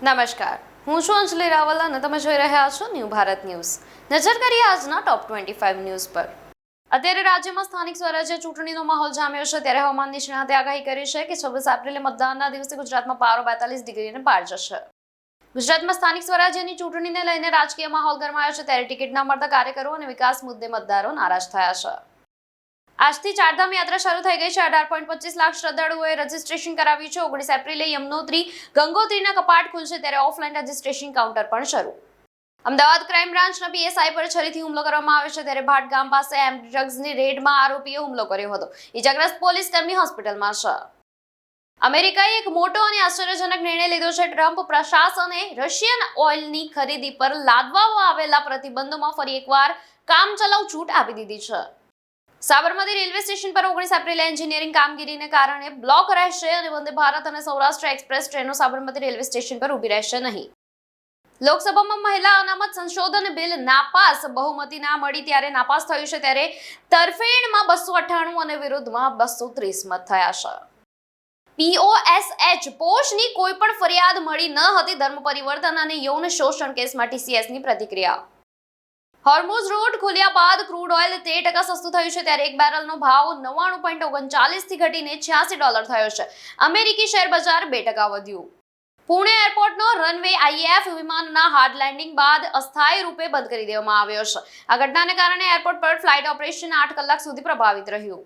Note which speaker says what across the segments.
Speaker 1: નમસ્કાર, હું છું અંજલિ રાવલ અને તમે જોઈ રહ્યા છો ન્યૂ ભારત ન્યૂઝ। નજર કરીએ આજના ટોપ 25 ન્યૂઝ પર। અત્યારે રાજ્યમાં સ્થાનિક સ્વરાજ્ય ચૂંટણીનો માહોલ જામ્યો છે, ત્યારે હવામાન નિષ્ણાતે આગાહી કરી છે કે 26 એપ્રિલે મતદાનના દિવસે ગુજરાતમાં પારો 42 ડિગ્રીને પાર જશે। ગુજરાતમાં સ્થાનિક સ્વરાજ્યની ચૂંટણીને લઈને રાજકીય માહોલ ગરમાયો છે, ત્યારે ટિકિટ ન મળતા કાર્યકરો અને વિકાસ મુદ્દે મતદારો નારાજ થયા છે। આજથી ચારધામ યાત્રા શરૂ થઈ ગઈ છે। 18.25 લાખ શ્રદ્ધાળુઓએ રજીસ્ટ્રેશન કરાવ્યું છે। 19 એપ્રિલે યમનોત્રી ગંગોત્રીના કપાટ ખુલશે, ત્યારે ઓફલાઈન રજીસ્ટ્રેશન કાઉન્ટર પણ શરૂ। અમદાવાદ ક્રાઇમ બ્રાન્ચના પીએસઆઈ પર છરીથી હુમલો કરવામાં આવ્યો છે, ત્યારે ભાટ ગામ પાસે એમડી ડ્રગ્સની રેડમાં આરોપીએ હુમલો કર્યો હતો। ઇજાગ્રસ્ત પોલીસ કર્મી હોસ્પિટલમાં છે। અમેરિકાએ એક મોટો અને આશ્ચર્યજનક નિર્ણય લીધો છે। ટ્રમ્પ પ્રશાસને રશિયન ઓઇલની ખરીદી પર લાદવામાં આવેલા પ્રતિબંધોમાં ફરી એકવાર કામચલાઉ છૂટ આપી દીધી છે। સાબરમતી રેલવે સ્ટેશન પર 19 એપ્રિલે એન્જિનિયરિંગ કામગીરીને કારણે બ્લોક રહેશે અને વંદે ભારત અને સૌરાષ્ટ્ર એક્સપ્રેસ ટ્રેનો સાબરમતી રેલવે સ્ટેશન પર ઊભી રહેશે નહીં। લોકસભામાં મહિલા અનામત સંશોધન બિલ નાપાસ બહુમતી ના મળી ત્યારે નાપાસ થયું છે, ત્યારે તરફેણમાં 298 અને વિરોધમાં 230 મત થયા છે। POSH પોષની કોઈ પણ ફરિયાદ મળી ન હતી। ધર્મ પરિવર્તન અને યૌન શોષણ કેસમાં TCSની પ્રતિક્રિયા। હોર્મુઝ રૂટ ખુલ્યા બાદ ક્રૂડ ઓઇલ 13% સસ્તું થયું છે, ત્યારે એક બેરલનો ભાવ 99.39 થી ઘટીને $86 થયો છે। અમેરિકી શેર બજાર 2% વધ્યું। પુણે એરપોર્ટનો રનવે IAF વિમાનના હાર્ડ લેન્ડિંગ બાદ અસ્થાયી રૂપે બંધ કરી દેવામાં આવ્યો છે। આ ઘટનાને કારણે એરપોર્ટ પર ફ્લાઇટ ઓપરેશન 8 કલાક સુધી પ્રભાવિત રહ્યું।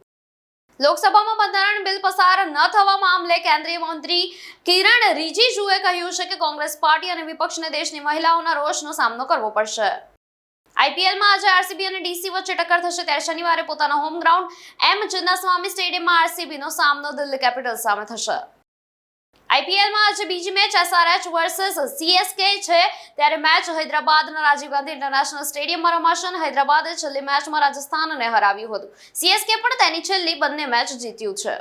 Speaker 1: લોકસભામાં બંધારણ બિલ પસાર ન થવા મામલે કેન્દ્રીય મંત્રી કિરણ રિજિજુએ કહ્યું છે કે કોંગ્રેસ પાર્ટી અને વિપક્ષને દેશની મહિલાઓના રોષનો સામનો કરવો પડશે। આઈપીએલમાં આજે આરસીબી અને ડીસી વચ્ચે ટક્કર થશે, ત્યારે શનિવારે પોતાના હોમ ગ્રાઉન્ડ એમ ચિન્નાસ્વામી સ્ટેડિયમમાં આરસીબીનો સામનો દિલ્હી કેપિટલ્સ સામે થશે। આઈપીએલમાં આજે બીજી મેચ SRH વર્સસ CSK છે, ત્યારે મેચ હૈદરાબાદના રાજીવ ગાંધી ઇન્ટરનેશનલ સ્ટેડિયમમાં રમાશે અને હૈદરાબાદે છેલ્લી મેચમાં રાજસ્થાનને હરાવ્યું હતું। CSK પણ તેની છેલ્લી બંને મેચ જીત્યું છે।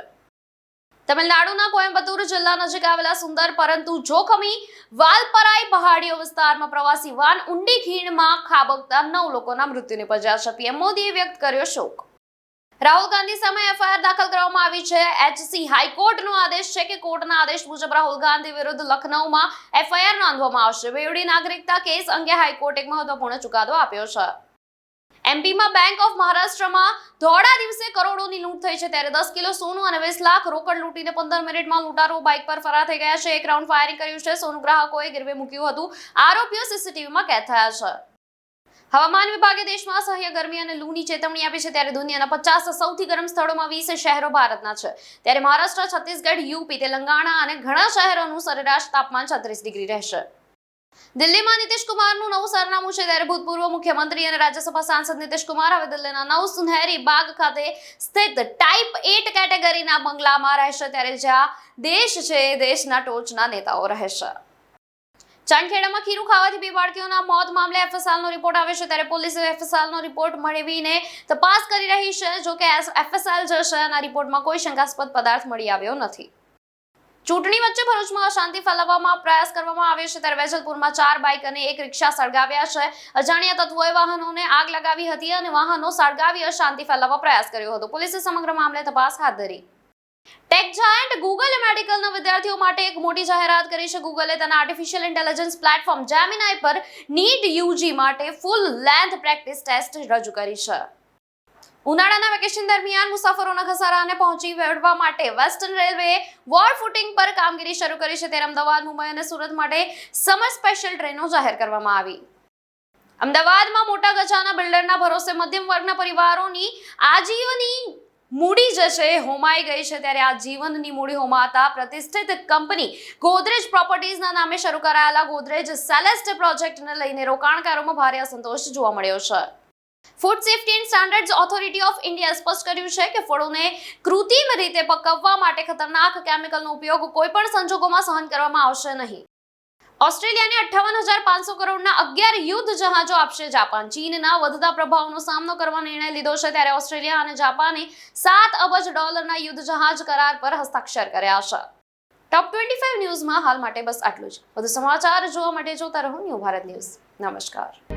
Speaker 1: તમિલનાડુના કોયમ્બતુર જિલ્લા નજીક આવેલા સુંદર પરંતુ જોખમી વાલપરાઈ પહાડીઓ વિસ્તારમાં પ્રવાસી વાન ઊંડી ખીણમાં ખાબકતા 9 લોકોના મૃત્યુ નિપજ્યા છે। પીએમ મોદીએ વ્યક્ત કર્યો શોક। રાહુલ ગાંધી સામે એફઆઈઆર દાખલ કરવામાં આવી છે। HC હાઈકોર્ટનો આદેશ છે કે કોર્ટના આદેશ મુજબ રાહુલ ગાંધી વિરુદ્ધ લખનૌમાં એફઆઈઆર નોંધવામાં આવશે। બેવડી નાગરિકતા કેસ અંગે હાઈકોર્ટે એક મહત્વપૂર્ણ ચુકાદો આપ્યો છે। એમપીમાં બેંક ઓફ મહારાષ્ટ્રમાં દોડા દિવસે કરોડોની લૂંટ થઈ છે, ત્યારે 10 કિલો સોનું અને 20 લાખ રોકડ લૂંટીને 15 મિનિટમાં લૂંટારો બાઇક પર ફરાર થઈ ગયા છે। એક રાઉન્ડ ફાયરિંગ કર્યું છે। સોનું ગ્રાહકોએ ગીરવે મૂક્યું હતું। આરોપીઓ સીસીટીવીમાં કેદ થયા છે। હવામાન વિભાગે દેશમાં અસહ્ય ગરમી અને લૂની ચેતવણી આપી છે, ત્યારે દુનિયાના 50 સૌથી ગરમ સ્થળોમાં 20 શહેરો ભારતના છે, ત્યારે મહારાષ્ટ્ર, છત્તીસગઢ, યુપી, તેલંગાણા અને ઘણા શહેરોનું સરેરાશ તાપમાન 36 ડિગ્રી રહેશે। દિલ્હીમાં નીતિશ કુમારનું નવું સરનામું છે, ત્યારે ભૂતપૂર્વ મુખ્યમંત્રી અને રાજ્યસભા સાંસદ નીતિશ કુમાર હવે દિલ્હીના નવ સુનહેરી બાગ ખાતે સ્થિત ટાઈપ 8 કેટેગરીના બંગલામાં રહેશે, ત્યારે જ્યાં દેશ છે દેશના ટોચના નેતાઓ રહેશે। ચાંદખેડામાં ખીરું ખાવાથી 2 બાળકીઓના મોત મામલે FSLનો રિપોર્ટ આવ્યો છે, ત્યારે પોલીસે FSLનો રિપોર્ટ મેળવીને તપાસ કરી રહી છે। જો કે FSL જે છે એના રિપોર્ટમાં કોઈ શંકાસ્પદ પદાર્થ મળી આવ્યો નથી। ચૂંટણી વચ્ચે ભરૂચમાં અશાંતિ ફેલાવવામાં પ્રયાસ કરવામાં આવ્યો છે, ત્યારે વેજલપુરમાં 4 બાઇક અને 1 રિક્ષા સળગાવ્યા છે। અજાણ્યા તત્વોએ વાહનોને આગ લગાવી હતી અને વાહનો સળગાવી અશાંતિ ફેલાવવા પ્રયાસ કર્યો હતો। પોલીસે સમગ્ર મામલે તપાસ હાથ ધરી। ટેક જાયન્ટ ગૂગલે મેડિકલના વિદ્યાર્થીઓ માટે એક મોટી જાહેરાત કરી છે। ગૂગલે તેના આર્ટિફિશિયલ ઇન્ટેલિજન્સ પ્લેટફોર્મ જેમિનાઈ પર નીટ યુજી માટે ફૂલ લેન્થ પ્રેક્ટિસ ટેસ્ટ રજૂ કરી છે। ઉનાળાના વેકેશન દરમિયાન મુસાફરોના ઘસારાને પહોંચી વળવા માટે વેસ્ટર્ન રેલવેએ વોર ફૂટિંગ પર કામગીરી શરૂ કરી છે, ત્યારે અમદાવાદ, મુંબઈ અને સુરત માટે સમર સ્પેશિયલ ટ્રેનો જાહેર કરવામાં આવી। અમદાવાદમાં મોટા ગજાના બિલ્ડરના ભરોસે મધ્યમ વર્ગના પરિવારોની આજીવની મૂડી જે છે હોમાઈ ગઈ છે, ત્યારે આ જીવનની મૂડી હોમાતા પ્રતિષ્ઠિત કંપની ગોદરેજ પ્રોપર્ટીઝના નામે શરૂ કરાયેલા ગોદરેજ સેલેસ્ટ પ્રોજેક્ટને લઈને રોકાણકારોમાં ભારે અસંતોષ જોવા મળ્યો છે। Food safety and standards authority of India સ્પષ્ટ કર્યું છે કે ફળોને કૃત્રિમ રીતે પકવવા માટે ખતરનાક કેમિકલનો ઉપયોગ કોઈ પણ સંજોગોમાં સહન કરવામાં આવશે નહીં। ઓસ્ટ્રેલિયાને 58,500 કરોડના 11 યુદ્ધ જહાજો આપશે જાપાન। ચીનના વધતા પ્રભાવનો સામનો કરવા નિર્ણય લીધો છે, ત્યારે ઓસ્ટ્રેલિયા અને જાપાને $7 અબજ યુદ્ધ જહાજ કરાર પર હસ્તાક્ષર કર્યા છે। ટોપ 25 ન્યૂઝમાં હાલ માટે બસ આટલું જ। વધુ સમાચાર જોવા માટે જોતા રહો ન્યૂ ભારત ન્યૂઝ। નમસ્કાર।